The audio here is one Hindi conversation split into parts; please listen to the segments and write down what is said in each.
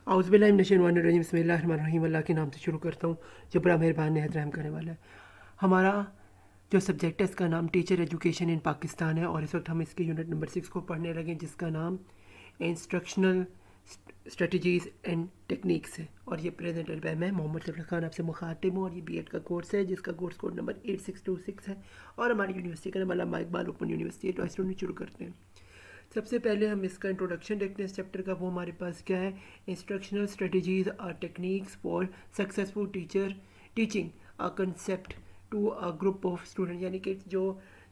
औज़ुबिल्लाहिमिनश्शैतानिर्रजीम बिस्मिल्लाहिर्रहमानिर्रहीम। अल्लाह के नाम से शुरू करता हूँ जो बड़ा मेहरबान निहायत रहम करने वाला है। हमारा जो सब्जेक्ट है इसका नाम टीचर एजुकेशन इन पाकिस्तान है और इस वक्त हम इसके यूनिट नंबर 6 को पढ़ने लगे जिसका नाम इंस्ट्रक्शनल स्ट्रेटजीज़ एंड टेक्निक्स है। और ये प्रेजेंट मैं मोहम्मद शफी खान आपसे मुखातिब हूँ और ये बीएड का कोर्स है जिसका कोर्स कोड नंबर 8626 है और हमारी यूनिवर्सिटी का नाम अल्लामा इकबाल ओपन यूनिवर्सिटी है। तो स्टूडेंट शुरू करते हैं। सबसे पहले हम इसका इंट्रोडक्शन देखते हैं इस चैप्टर का। वो हमारे पास क्या है, instructional strategies are techniques for successful teaching a concept to a group of student. यानी कि जो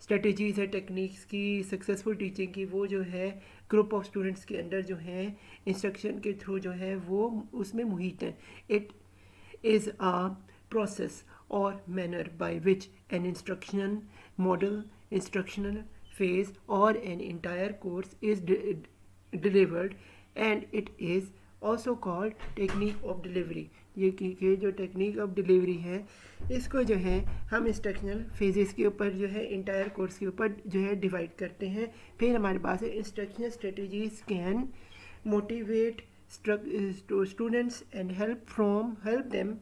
स्ट्रेटजीज है टेक्निक्स की सक्सेसफुल टीचिंग की, वो जो है ग्रुप ऑफ स्टूडेंट्स के अंदर जो है इंस्ट्रक्शन के थ्रू जो है वो उसमें मुहित है। It is a process or manner by which an instructional phase or an entire course is delivered, and it is also called technique of delivery। ये जो टेक्निक ऑफ डिलीवरी है इसको जो है हम इंस्ट्रक्शनल फेजेस के ऊपर जो है इंटायर कोर्स के ऊपर जो है डिवाइड करते हैं। फिर हमारे पास है instructional strategies can motivate students and help them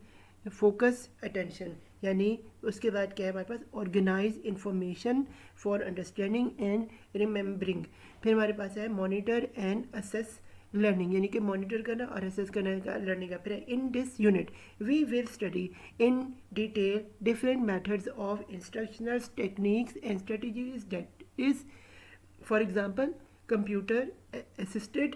focus attention. यानी उसके बाद क्या है हमारे पास, organize information for understanding and remembering. फिर हमारे पास है मॉनिटर एंड असेस लर्निंग, यानी कि मॉनिटर करना और असेस करने का लर्निंग का। फिर in this unit we will study in detail different methods of instructional techniques and strategies that is for example computer assisted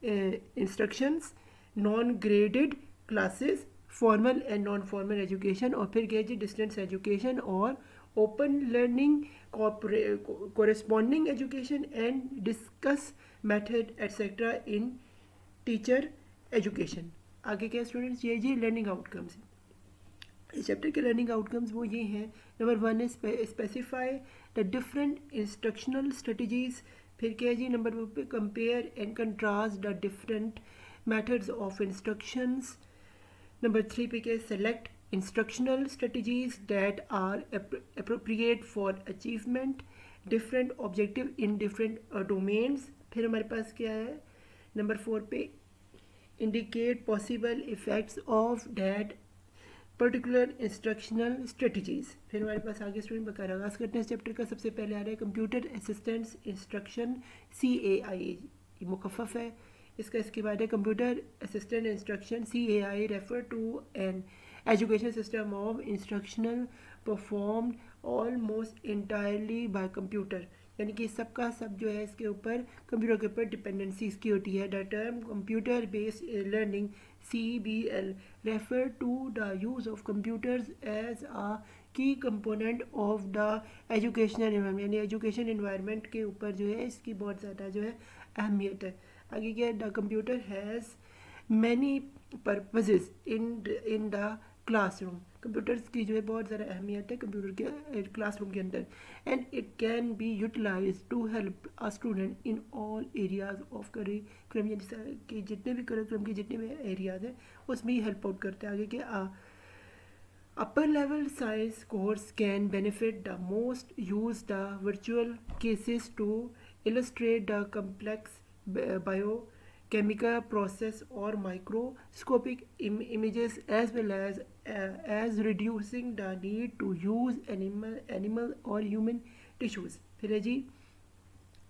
instructions, non graded classes, formal and non formal education, और फिर क्या जी डिस्टेंस एजुकेशन और open learning, corresponding education and discuss method etcetera in teacher education. आगे क्या स्टूडेंट्स, ये जी लर्निंग आउटकम्स। इस चैप्टर के लर्निंग आउटकम्स वो ये हैं। नंबर 1 है specify the different instructional strategies. फिर क्या है जी नंबर 2 पे compare and contrast the different methods of instructions. Number 3 पे क्या, select instructional strategies that are appropriate for achievement different objective in different domains. फिर हमारे पास क्या है नंबर 4 पे, indicate possible effects of that particular instructional strategies. फिर हमारे पास आगे स्टूडेंट बकाया आगाज करते हैं इस चैप्टर का। सबसे पहले आ रहा है कंप्यूटर असिस्टेंट्स इंस्ट्रक्शन, CAI मुखफ़फ़ है इसका। इसके बाद है computer assistant instruction, CAI refer to an education system of instructional performed almost entirely by computer. यानी कि सबका सब जो है इसके ऊपर कंप्यूटर के ऊपर डिपेंडेंसी इसकी होती है। The term computer based learning CBL refer to the use of computers as a key component of the educational environment। यानी एजुकेशन इन्वायरमेंट के ऊपर जो है इसकी बहुत ज़्यादा जो है अहमियत है। आगे क्या है, the computer has many purposes in the classroom. Computers की जो है बहुत ज़्यादा अहमियत है कंप्यूटर के क्लासरूम के अंदर। And it can be utilize to help a student in all areas of curriculum. यानी कि जितने भी करिकुलम के जितने भी एरियाज हैं उसमें ही हेल्प आउट करते हैं। आगे क्या, upper level science course can benefit the most, use the virtual cases to illustrate the complex biochemical process or microscopic images, as well as reducing the need to use animal or human tissues। फिर है जी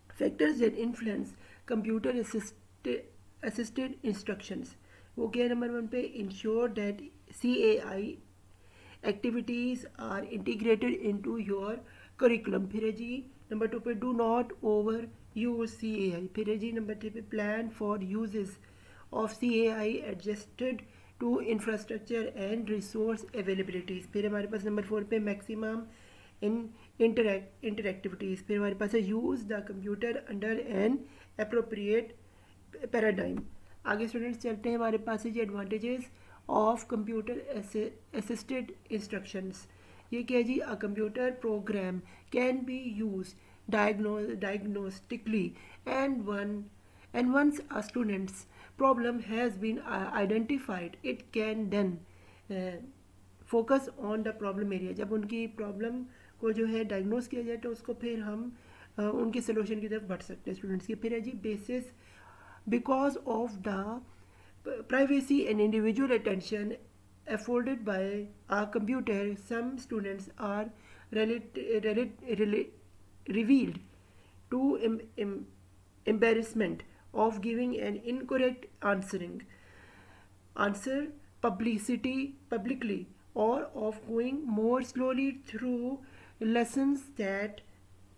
factors that influence computer assisted instructions. वो क्या है नंबर 1 पे, ensure that CAI activities are integrated into your curriculum। फिर है जी नंबर 2 पे, do not overuse CAI। फिर है जी नंबर 3 पे, plan for uses of CAI adjusted to infrastructure and resource availabilities. फिर हमारे पास नंबर 4 पे, मैक्सिमम इन इंटरएक्टिविटीज़। फिर हमारे पास है use the computer under an appropriate paradigm. आगे स्टूडेंट्स चलते हैं, हमारे पास है जी advantages of computer assisted instructions. ये क्या है जी, a computer program can be use diagnostically and once a student's problem has been identified, it can then focus on the problem area। जब उनकी प्रॉब्लम को जो है डायग्नोस किया जाए तो उसको फिर हम उनके सोल्यूशन की तरफ बढ़ सकते हैं स्टूडेंट्स की। फिर है जी basis because of the privacy and individual attention afforded by a computer, some students are revealed to embarrassment of giving an incorrect answer publicly, or of going more slowly through lessons that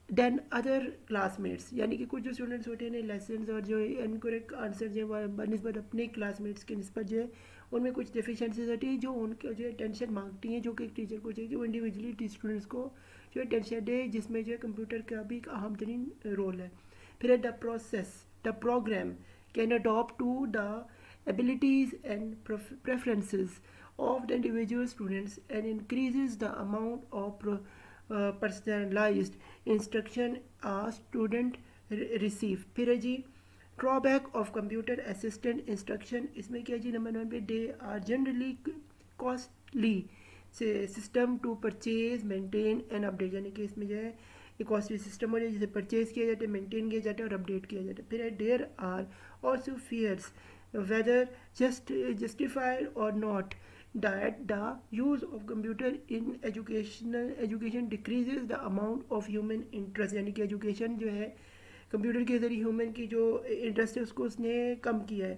then other classmates, यानी कि कुछ जो स्टूडेंट्स होते हैं लेसन्स और जो इनकरेक्ट आंसर जो है बनस्बत अपने क्लासमेट्स के नस्बत जो है उनमें कुछ डेफिशिएंसीज होती हैं जो उनके जो है टेंशन मांगती हैं, जो कि एक टीचर को चाहिए कि वो इंडिविजुअली स्टूडेंट्स को जो है टेंशन दे, जिसमें जो है कंप्यूटर का भी एक अहम तरीन रोल है. फिर है the program can adopt to the abilities and preferences of the individual students and increases the amount of personalized instruction a student receive. फिर है जी drawback of computer assistant instruction. इसमें क्या जी नंबर 1 पे they are generally costly system to purchase maintain and update, यानी कि इसमें जो है एक कॉस्टली सिस्टम हो जाए जिसे परचेज किया जाता है, मेंटेन किया जाता है और अपडेट किया जाता है. फिर है there are also fears whether justified or not that the use of computer in education decreases the amount of human interest, यानी कि एजुकेशन जो है कंप्यूटर के ज़रिए ह्यूमन की जो इंटरेस्ट है उसको उसने कम किया है,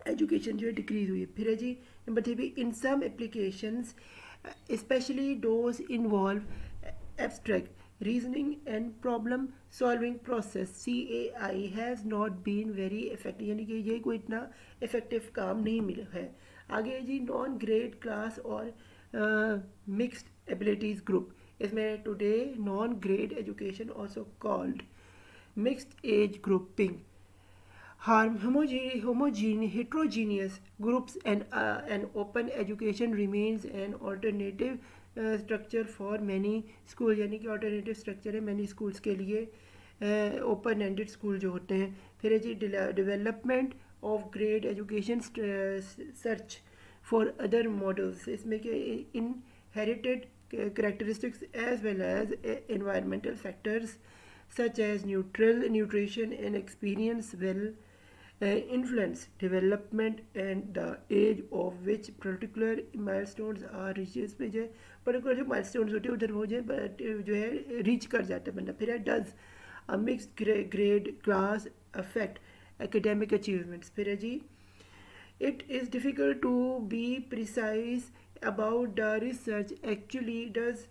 एजुकेशन जो है डिक्रीज हुई है. फिर है जी नंबर 3 भी in some applications specially those involve abstract reasoning and problem solving process CAI has not been very effective, यानी कि ये कोई इतना इफेक्टिव काम नहीं मिला है. आगे जी नॉन ग्रेड क्लास और मिक्स्ड एबिलिटीज़ ग्रुप. इसमें today non grade education also called mixed age grouping heterogeneous groups and open education remains an alternative structure for many schools, यानी कि alternative structure है many schools के लिए open ended school जो होते हैं. फिर है जी development of grade education search for other models. इसमें क्या inherited characteristics as well as environmental factors such as nutrition and experience will influence development and the age of which particular milestones are reached. इसमें जो है पर्टिकुलर जो milestones होते हैं उधर वो जो है रीच कर जाता है बंदा. फिर है does a mixed grade class affect academic achievements. फिर है जी it is difficult to be precise about the research actually does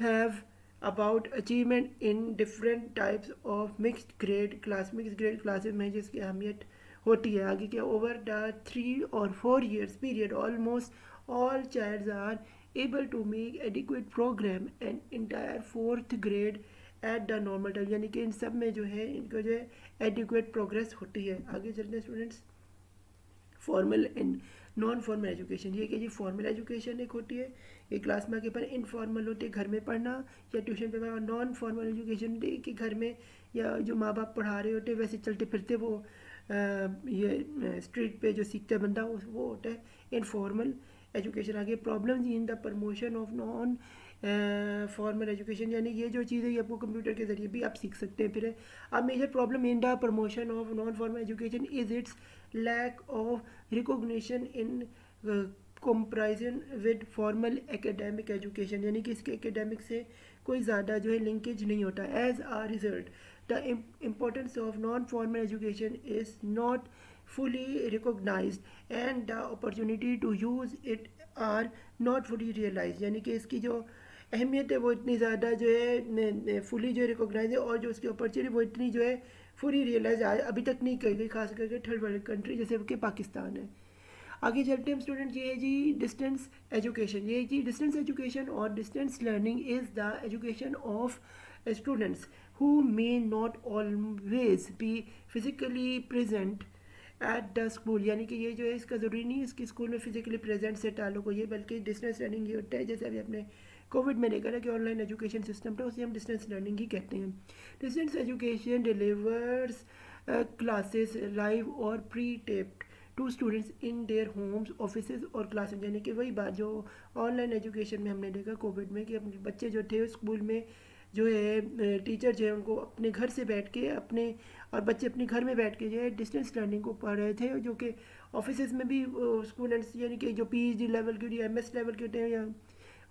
have about achievement in different types of mixed grade classes में जिसकी अहमियत होती है. आगे क्या over the 3 or 4 years period almost all childs are able to make adequate program and entire 4th grade at the normal time, यानी कि इन सब में जो है इनको जो है adequate progress होती है. आगे चलते हैं students formal and non formal education. ये कि जी फॉर्मल एजुकेशन एक होती है ये क्लास में आके पर इनफॉर्मल होती है घर में पढ़ना या ट्यूशन पे पढ़ना. नॉन फॉर्मल एजुकेशन कि घर में या जो माँ बाप पढ़ा रहे होते हैं वैसे चलते फिरते वो ये स्ट्रीट पे जो सीखता है बंदा वो होता है इनफॉर्मल एजुकेशन. आगे problems in the promotion of non formal education, यानी ये जो चीज़ है ये आपको कंप्यूटर के ज़रिए भी आप सीख सकते हैं. फिर अब major problem in the promotion of non formal education is its lack of recognition in comparison with formal academic education, यानी कि इसके एकेडमिक से कोई ज़्यादा जो है लिंकेज नहीं होता. As a result the importance of non formal education is not fully recognized and the opportunity to use it are not fully realized, यानी कि इसकी जो अहमियत है वो इतनी ज़्यादा जो है फुली जो रिकॉग्नाइज है और जो उसकी अपॉर्चुनिटी वो इतनी जो है फुली रियलाइज अभी तक नहीं की गई, खास करके थर्ड वर्ल्ड कंट्री जैसे कि पाकिस्तान है. आगे चलते हैं स्टूडेंट. ये है जी डिस्टेंस एजुकेशन. ये जी डिस्टेंस एजुकेशन और distance learning is the education of students who may not always be physically present at the school, यानी कि ये जो है इसका ज़रूरी नहीं है इसकी स्कूल में फिजिकली प्रेजेंट से ताल्लुक हो ये, बल्कि डिस्टेंस लर्निंग ये होता है जैसे अभी अपने कोविड में देखा ना कि ऑनलाइन एजुकेशन सिस्टम था उसे हम डिस्टेंस लर्निंग ही कहते हैं. Distance education delivers classes live और pre taped to students in their homes offices और क्लासेस, यानी कि वही बात जो ऑनलाइन एजुकेशन में हमने देखा कोविड में कि अपने बच्चे जो थे स्कूल में जो है टीचर जो है उनको अपने घर से बैठ के अपने और बच्चे अपने घर में बैठ के जो है डिस्टेंस लर्निंग को पढ़ रहे थे, जो कि ऑफिस में भी स्टूडेंट्स यानी कि जो PhD लेवल के या MS लेवल के होते हैं या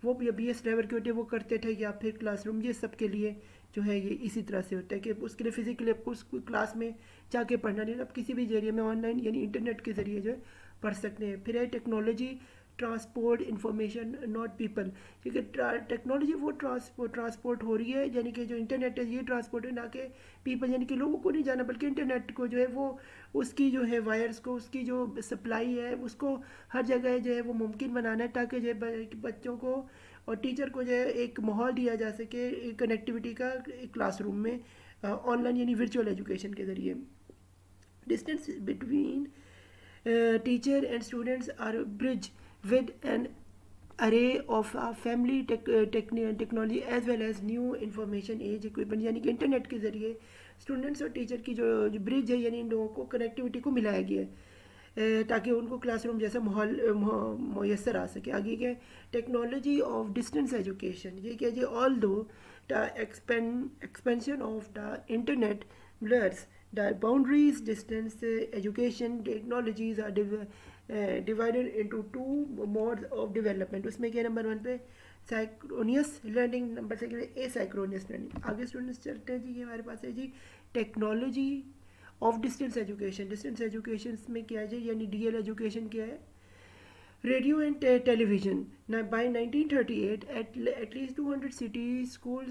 वो या BS लेवल के होते हैं वो करते थे, या फिर क्लासरूम, ये सब के लिए जो है ये इसी तरह से होता है कि उसके लिए फिजिकली आपको उस क्लास में जाके पढ़ना नहीं, आप किसी भी जरिए में ऑनलाइन यानी इंटरनेट के ज़रिए जो है पढ़ सकते हैं। फिर है technology transport information not people, क्योंकि टेक्नोलॉजी वो ट्रांसपोर्ट हो रही है, यानी कि जो इंटरनेट है ये ट्रांसपोर्ट है, ना कि पीपल यानी कि लोगों को नहीं जाना, बल्कि इंटरनेट को जो है वो उसकी जो है वायर्स को, उसकी जो सप्लाई है उसको हर जगह जो है वो मुमकिन बनाना है, ताकि जो है बच्चों को और टीचर को जो है एक माहौल दिया जा सके कनेक्टिविटी का क्लासरूम में ऑनलाइन यानी वर्चुअल एजुकेशन के ज़रिए। Distance between teacher and students are bridge with an array of family technology as well as new information age equipment, यानी कि इंटरनेट के ज़रिए स्टूडेंट्स और टीचर की जो ब्रिज है यानी इन लोगों को कनेक्टिविटी को मिलाया गया है ताकि उनको क्लासरूम जैसा माहौल मैसर आ सके। आगे क्या टेक्नोलॉजी ऑफ डिस्टेंस एजुकेशन, ये क्या है, ऑल दो the expansion of the internet blurs the boundaries, distance education technologies are divided into two modes of development। उसमें क्या नंबर 1 पे साइक्रोनियस लर्निंग, नंबर 2 पे एसाइक्रोनियस लर्निंग। आगे स्टूडेंट्स चलते हैं जी, ये हमारे पास है जी technology of distance education. Distance education में क्या है जी, यानी DL एजुकेशन क्या है, radio and television। Now, by 1938, at least 200 city school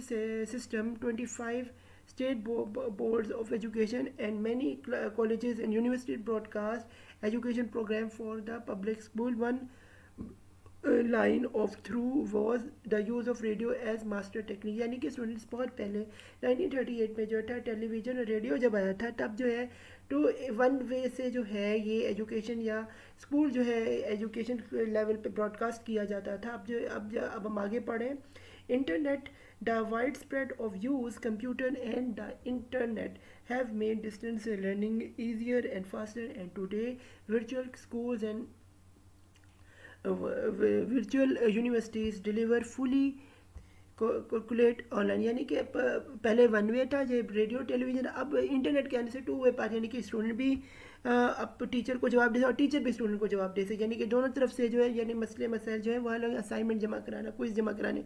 system, 25 state boards of education, and many colleges and universities broadcast education program for the public school। One line of through was the use of radio as master technique, यानी कि स्टूडेंट्स बहुत पहले 1938 में जो था टेलीविज़न और रेडियो जब आया था तब जो है तो वन वे से जो है ये एजुकेशन या स्कूल जो है एजुकेशन लेवल पे ब्रॉडकास्ट किया जाता था। अब हम आगे पढ़ें। Internet, the wide spread of use computer and the internet have made distance learning easier and faster, and today virtual schools and virtual universities deliver fully calculate online, यानी कि पहले वन वे था जब रेडियो टेलीविज़न, अब इंटरनेट के आने से टू वे पार, यानी कि स्टूडेंट भी अब टीचर को जवाब दे और टीचर भी स्टूडेंट को जवाब दे सके, यानी कि दोनों तरफ से जो है यानी मसले मसाइल जो है वहाँ लोग असाइनमेंट जमा कराना, क्विज जमा कराने,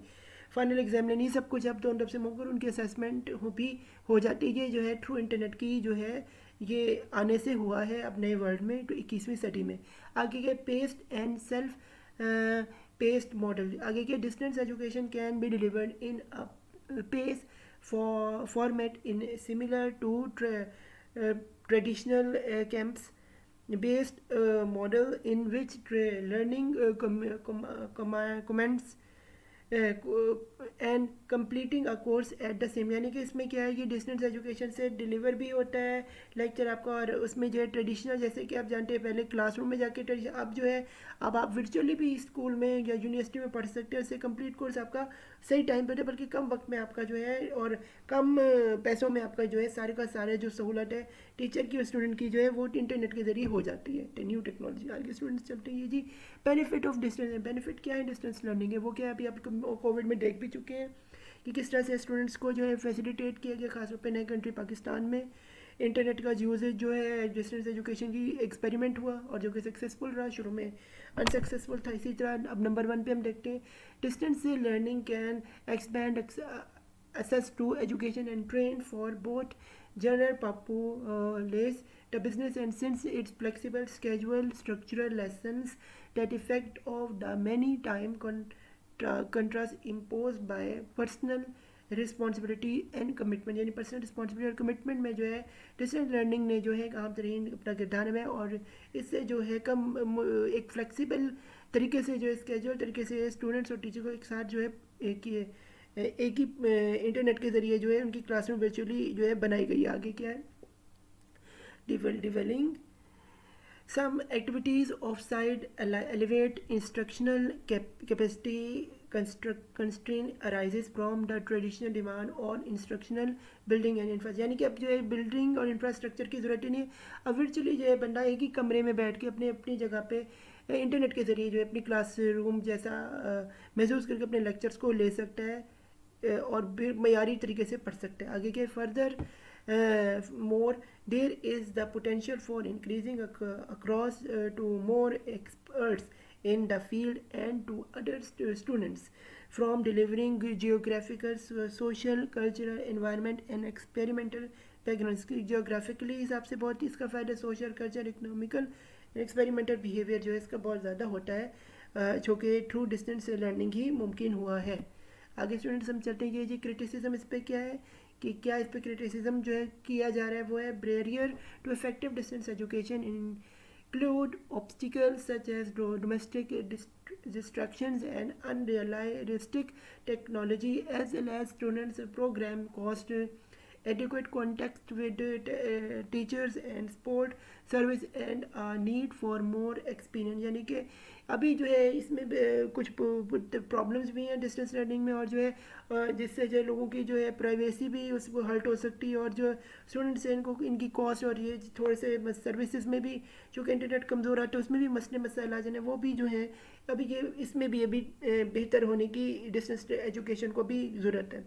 फाइनल एग्जाम लेनी, सब कुछ अब दोनों तरफ से मौके उनकी असेसमेंट भी हो जाती है। ये जो है थ्रू इंटरनेट की जो है ये आने से हुआ है अब नए वर्ल्ड में, तो 21वीं सदी में। आगे के paced and self paced model, आगे के distance education can be delivered in a pace format in similar to traditional camps based model in which learning commences and completing a course at the same, यानी कि इसमें क्या है कि डिस्टेंस एजुकेशन से डिलीवर भी होता है लेक्चर आपका, और उसमें जो है ट्रेडिशनल जैसे कि आप जानते हैं पहले क्लासरूम में जाके ट्रेडिशनल, अब जो है अब आप वर्चुअली भी स्कूल में या यूनिवर्सिटी में पढ़ सकते हैं। उससे कंप्लीट कोर्स आपका सही टाइम पर, बल्कि कम वक्त में आपका जो है और कम पैसों में आपका जो है सारे का सारे जो सहूलत है टीचर की और स्टूडेंट की जो है वो इंटरनेट के जरिए हो जाती है। न्यू टेक्नोलॉजी आगे स्टूडेंट्स चलते हैं। ये जी बेनिफिट ऑफ डिस्टेंस, बेनिफिट क्या है डिस्टेंस लर्निंग है, वो क्या है अभी आप कोविड में देख भी चुके हैं कि किस तरह से स्टूडेंट्स को जो है फैसिलिटेट किया गया, खासतौर पे नए कंट्री पाकिस्तान में इंटरनेट का यूजेज जो है डिस्टेंस एजुकेशन की एक्सपेरिमेंट हुआ और जो कि सक्सेसफुल रहा, शुरू में अनसक्सेसफुल था। इसी तरह अब नंबर 1 पे हम देखते हैं distance learning can expand access to education and train for both general populace the business, and since its flexible schedule structural lessons that effect of the many time contrast imposed by personal responsibility and commitment, यानी पर्सनल रिस्पॉन्सिबिलिटी और कमिटमेंट में जो है डिस्टेंस लर्निंग ने जो है आम तरीन अपना किरदार में, और इससे जो है कम एक फ्लेक्सिबल तरीके से जो है स्केजुअल तरीके से स्टूडेंट्स और टीचर को एक साथ जो है एक ही इंटरनेट के ज़रिए जो है उनकी क्लासरूम वर्चुअली जो है बनाई गई है। आगे क्या है dwelling some activities offsite elevate instructional capacity constraint arises from the traditional demand on instructional building and infrastructure, यानी कि अब जो है बिल्डिंग और इंफ्रास्ट्रक्चर की ज़रूरत ही नहीं है, अब वर्चुअली जो है बंदा एक ही कमरे में बैठ के अपने अपनी जगह पे इंटरनेट के ज़रिए जो है अपनी क्लासरूम जैसा महसूस करके अपने लेक्चर्स को ले सकता है और मयारी तरीके से पढ़ सकते हैं। आगे के further more, there is the potential for increasing across to more experts in the field and to other students from delivering geographical, social, cultural, environment and experimental backgrounds. geographically हिसाब से बहुत ही इसका फ़ायदा social culture economical experimental behaviour जो है इसका बहुत ज़्यादा होता है जो कि थ्रू डिस्टेंस लर्निंग ही मुमकिन हुआ है. आगे स्टूडेंट्स हम चलते हैं कि जी क्रिटिसिज्म इस पर क्या है कि क्या इस पर क्रिटिसिज्म जो है किया जा रहा है वो है barrier to effective distance education include obstacles such as domestic distractions and unrealistic technology as well as students program cost, adequate contact with teachers and support service and a need for more experience. यानी कि अभी जो है इसमें कुछ प्रॉब्लम्स भी हैं डिस्टेंस लर्निंग में और जो है जिससे जो लोगों की जो है प्राइवेसी भी उसको हर्ट हो सकती है और जो स्टूडेंट्स हैं इनको इनकी कॉस्ट और ये थोड़े से सर्विसेज में भी जो कि इंटरनेट कमज़ोर आता है उसमें भी मसले मसाइल आ जाने वो भी जो है अभी ये इसमें भी अभी बेहतर होने की डिस्टेंस एजुकेशन को भी ज़रूरत है.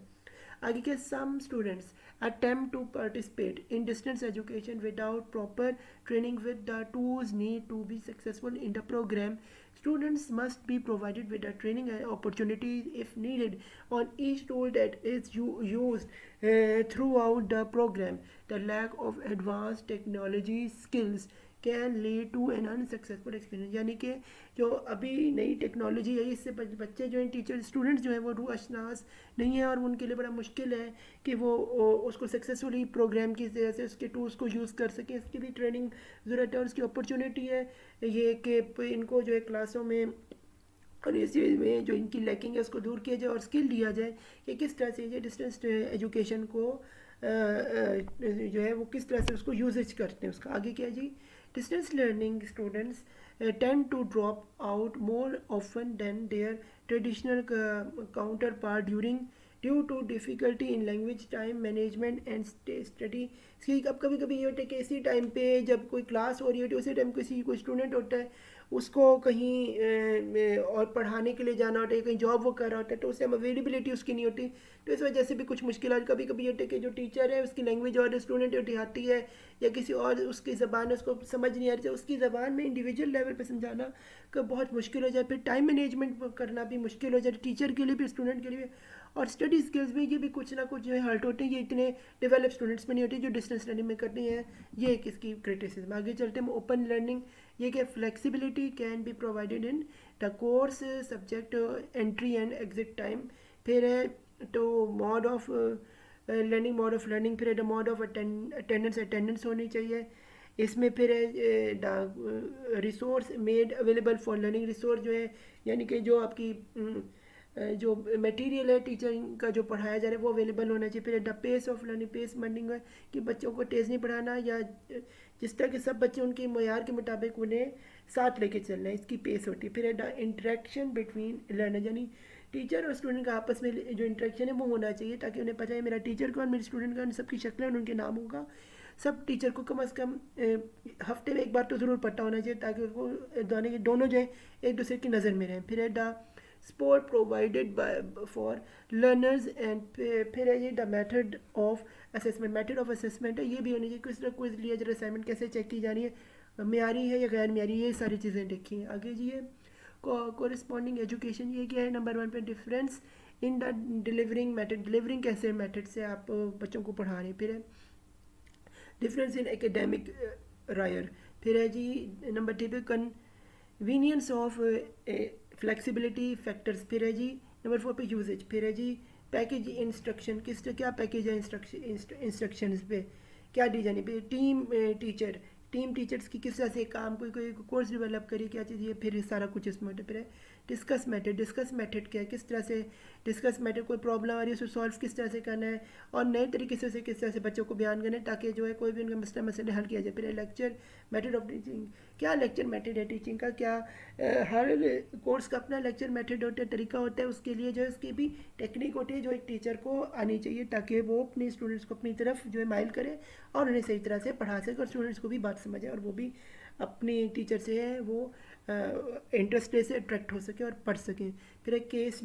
आगे के some students attempt to participate in distance education without proper training with the tools need to be successful in the program. Students must be provided with a training opportunity if needed on each tool that is used throughout the program. The lack of advanced technology skills can lead to an unsuccessful experience. यानी कि जो अभी नई टेक्नोलॉजी है इससे बच्चे जो हैं टीचर स्टूडेंट्स जो हैं वो रूह अशनास नहीं है और उनके लिए बड़ा मुश्किल है कि वो उसको सक्सेसफुली प्रोग्राम की तरह से उसके टूल्स को यूज़ कर सकें. इसकी भी ट्रेनिंग ज़रूरत है और उसकी अपॉर्चुनिटी है ये कि इनको जो है क्लासों में और इसी में जो इनकी लैकिंग है उसको दूर किया जाए और स्किल दिया जाए कि किस तरह से ये डिस्टेंस एजुकेशन को जो है वो किस तरह से उसको यूजेज करते हैं. उसका आगे क्या जी distance learning students tend to drop out more often than their traditional counterpart due to difficulty in language time management and study. अब कभी कभी ये होता है कि इसी टाइम पे जब कोई क्लास हो रही होती है उसी टाइम किसी कोई स्टूडेंट होता है उसको कहीं और पढ़ाने के लिए जाना होता है कहीं जॉब वो कर रहा होता है तो उस टाइम अवेलेबिलिटी उसकी नहीं होती तो इस वजह से भी कुछ मुश्किल कभी कभी ये होता है कि जो टीचर है उसकी लैंग्वेज और स्टूडेंट आती है या किसी और उसकी ज़बान उसको समझ नहीं आ रही उसकी ज़बान में इंडिविजुअल लेवल पे समझाना का बहुत मुश्किल हो जाए. फिर टाइम मैनेजमेंट करना भी मुश्किल हो जाए टीचर के लिए भी स्टूडेंट के लिए भी और स्टडी स्किल्स में ये भी कुछ ना कुछ जो है हर्ट होते हैं. ये इतने डेवलप स्टूडेंट्स में नहीं होते जो डिस्टेंस लर्निंग में करते हैं. ये एक इसकी क्रिटिसिज्म. आगे चलते हैं ओपन लर्निंग. ये कि flexibility can be provided in the course subject entry and exit time. फिर है तो mode of learning mode of learning. फिर है द मोड ऑफ अटेंडेंस होनी चाहिए इसमें. फिर है the resource made available for learning. Resource जो है यानी कि जो आपकी जो मटेरियल है टीचर का जो पढ़ाया जा रहा है वो अवेलेबल होना चाहिए. फिर the pace of learning pace learning है कि बच्चों को तेज़ नहीं पढ़ाना या जिस तरह के सब बच्चे उनके मयार के मुताबिक उन्हें साथ लेके चलना है इसकी पेस होती है. फिर द इंटरेक्शन बिटवीन लर्नर यानी टीचर और स्टूडेंट का आपस में जो इंटरेक्शन है वो होना चाहिए ताकि उन्हें पता है मेरा टीचर का और मेरे स्टूडेंट का सबकी शक्लें और उनके नाम होगा. सब टीचर को कम अज़ कम हफ्ते में एक बार तो ज़रूर पता होना चाहिए ताकि वो दोनों जो है एक दूसरे की नज़र में रहें. फिर है the support provided by for learners and फिर है ये द मेथड ऑफ असेसमेंट है ये भी होनी चाहिए. किस तरह क्विज लिया जरा असाइनमेंट कैसे चेक की जानी है मेयारी है या गैर मेयारी ये सारी चीज़ें देखी हैं. आगे जी है कोरिस्पॉन्डिंग एजुकेशन. ये क्या है नंबर 1 पे difference in the delivering method. Delivering कैसे मेथड से आप बच्चों को पढ़ा रहे हैं. फिर है डिफरेंस इन एकेडमिक रायर. फिर है जी नंबर 3 पे कन्वीनियंस ऑफ फ्लेक्सिबिलिटी फैक्टर्स. फिर है जी नंबर 4 पे यूजेज. फिर है जी पैकेज इंस्ट्रक्शन क्या पैकेज है इंस्ट्रक्शंस पे क्या दी जानी. फिर टीम टीचर्स की किस तरह से काम कोई कोर्स डेवलप करी क्या चीज़ ये फिर सारा कुछ इसमें होता है. फिर है डिस्कस मेथड क्या है किस तरह से डिस्कस मेथड कोई प्रॉब्लम आ रही है उसको सॉल्व किस तरह से करना है और नए तरीके से किस तरह से बच्चों को बयान करना है ताकि जो है कोई भी उनका मसले हल किया जाए. फिर लेक्चर मेथड ऑफ टीचिंग. क्या लेक्चर मेथड है टीचिंग का. क्या हर कोर्स का अपना लेक्चर मेथड होता है तरीका होता है उसके लिए जो है उसकी भी टेक्निक होती है जो एक टीचर को आनी चाहिए ताकि वो अपने स्टूडेंट्स को अपनी तरफ जो है माइल करे और उन्हें सही तरह से पढ़ा सके और स्टूडेंट्स को भी बात समझे और वो भी अपने टीचर से है वो इंटरेस्ट से अट्रैक्ट हो सके और पढ़ सकें। फिर एक केस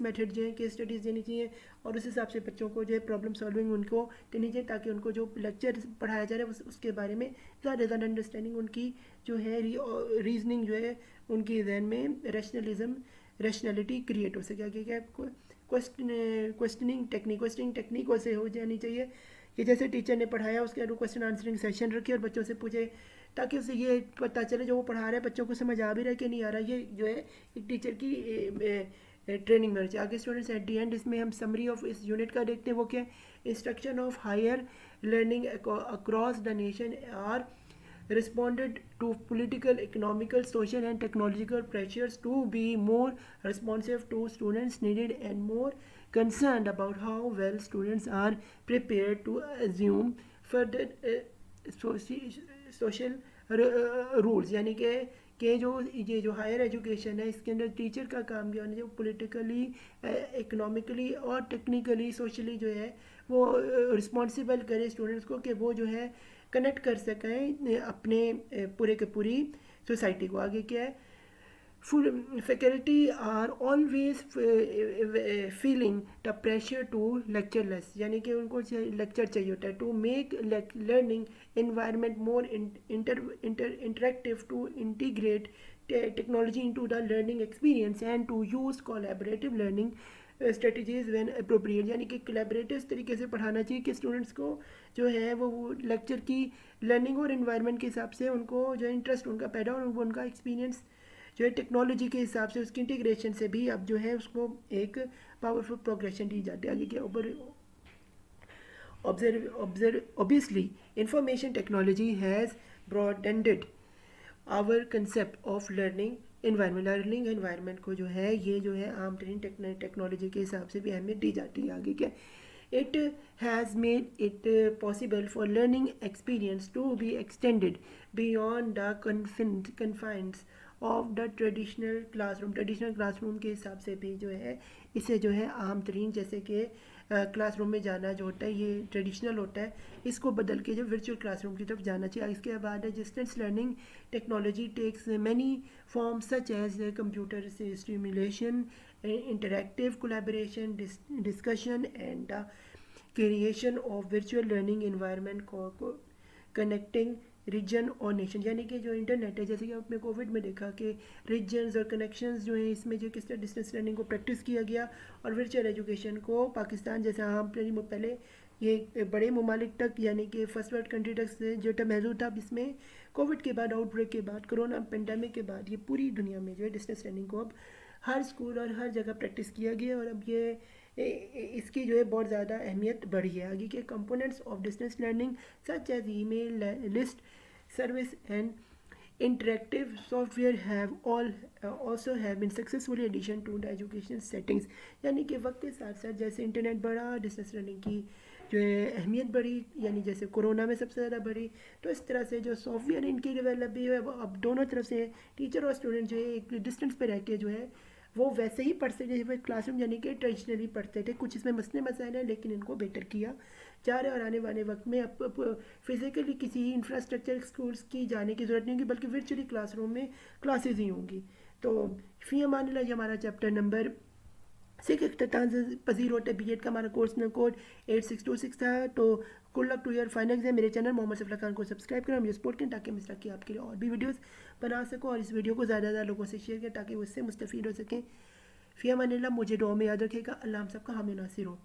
मेथड जो है केस स्टडीज़ देनी चाहिए और उस हिसाब से बच्चों को जो है प्रॉब्लम सॉल्विंग उनको देनी चाहिए ताकि उनको जो लेक्चर पढ़ाया जा रहा है उसके बारे में ज़्यादा अंडरस्टैंडिंग उनकी जो है रीजनिंग जो है उनकी जहन में रैशनैलिटी क्रिएट हो सके। आगे क्या क्वेश्चनिंग टेक्निक से हो जानी चाहिए कि जैसे टीचर ने पढ़ाया उसके बाद क्वेश्चन आंसरिंग सेशन रखे और बच्चों से पूछे ताकि उसे ये पता चले जो वो पढ़ा रहा है बच्चों को समझ आ भी रहा है कि नहीं आ रहा। ये जो है एक टीचर की ट्रेनिंग में चाहिए। आगे स्टूडेंट्स एट दी एंड इसमें हम समरी ऑफ इस यूनिट का देखते हैं वो क्या instruction of higher learning across the nation are responded to political, economical, social and technological pressures to be more responsive to students' needed and more concerned about how well students are prepared to assume further social rules। यानी कि जो ये जो हायर एजुकेशन है इसके अंदर टीचर का काम क्या होना चाहिए पॉलिटिकली इकोनॉमिकली और टेक्निकली सोशली जो है वो रिस्पॉन्सिबल करे स्टूडेंट्स को कि वो जो है कनेक्ट कर सकें अपने पूरे के पूरी सोसाइटी को। आगे क्या है full faculty are always feeling the pressure to lecture less यानी कि उनको लेक्चर चाहिए होता है to make learning environment more interactive to integrate technology into the learning experience and to use collaborative learning strategies when appropriate। यानी कि collaborative तरीके से पढ़ाना चाहिए कि स्टूडेंट्स को जो है वो लेक्चर की लर्निंग और इन्वायरमेंट के हिसाब से उनको जो इंटरेस्ट उनका पैदा और उनका एक्सपीरियंस जो है टेक्नोलॉजी के हिसाब से उसकी इंटीग्रेशन से भी अब जो है उसको एक पावरफुल प्रोग्रेशन दी जाती है। आगे क्या obviously information technology has broadened our concept of learning environment को जो है ये जो है आम तरीन टेक्नोलॉजी के हिसाब से भी अहमियत दी जाती है। आगे क्या it has made it possible for learning experience to be extended beyond the confines of the traditional classroom के हिसाब से भी जो है इसे जो है आम तरीन जैसे कि क्लासरूम में जाना जो होता है ये ट्रेडिशनल होता है इसको बदल के जो वर्चुअल क्लासरूम की तरफ जाना चाहिए। इसके बाद distance learning technology takes many form such as computer से stimulation interactive collaboration discussion and the creation of virtual learning environment को कनेक्टिंग रीजन और नेशन। यानी कि जो इंटरनेट है जैसे कि आपने कोविड में देखा कि रीजन्स और कनेक्शंस जो है इसमें जो किस तरह डिस्टेंस लर्निंग को प्रैक्टिस किया गया और वर्चुअल एजुकेशन को पाकिस्तान जैसे आम पहले ये बड़े ममालिक तक यानी कि फर्स्ट वर्ल्ड कंट्री तक जो महदूद था इसमें कोविड के बाद आउटब्रेक के बाद कोरोना पेंडेमिक के बाद ये पूरी दुनिया में जो है डिस्टेंस लर्निंग को अब हर स्कूल और हर जगह प्रैक्टिस किया गया और अब ये इसकी जो है बहुत ज़्यादा अहमियत बढ़ी है। आगे के components of distance learning such as email list service and interactive software have also have been successfully addition to the education settings। यानी कि वक्त के साथ साथ जैसे इंटरनेट बढ़ा डिस्टेंस लर्निंग की जो है अहमियत बढ़ी यानी जैसे कोरोना में सबसे ज़्यादा बढ़ी तो इस तरह से जो सॉफ्टवेयर इनकी डेवलप भी है अब दोनों तरफ से टीचर और स्टूडेंट जो है एक डिस्टेंस पे रह के जो है वो वैसे ही पढ़ते जैसे क्लासरूम यानी कि ट्रेडिशनली पढ़ते थे। कुछ इसमें मसले मसाइल हैं लेकिन इनको बेटर किया जा रहा है और आने वाले वक्त में अब फिजिकली किसी इंफ्रास्ट्रक्चर स्कूल्स की जाने की ज़रूरत नहीं होगी बल्कि वर्चुअली क्लासरूम में क्लासेज ही होंगी। तो फ़ी अमान अल्लाह हमारा चैप्टर नंबर 6 अख्ताम पजीर होता है B.Ed का हमारा कोर्स में कोड 8626 था। तो good luck to your final exam. मेरे चैनल मोहम्मद सफला खान को सब्सक्राइब करें मुझे सपोर्ट करें ताकि मैं इस तरह की आपके लिए और भी वीडियोस बना सकूं और इस वीडियो को ज़्यादा ज़्यादा लोगों से शेयर करें ताकि वो इससे मुस्तफ़ीद हो सकें। फ़ी अमान अल्लाह मुझे दुआ में याद रखेगा। अल्लाह हम सबका हामी नासिर हो।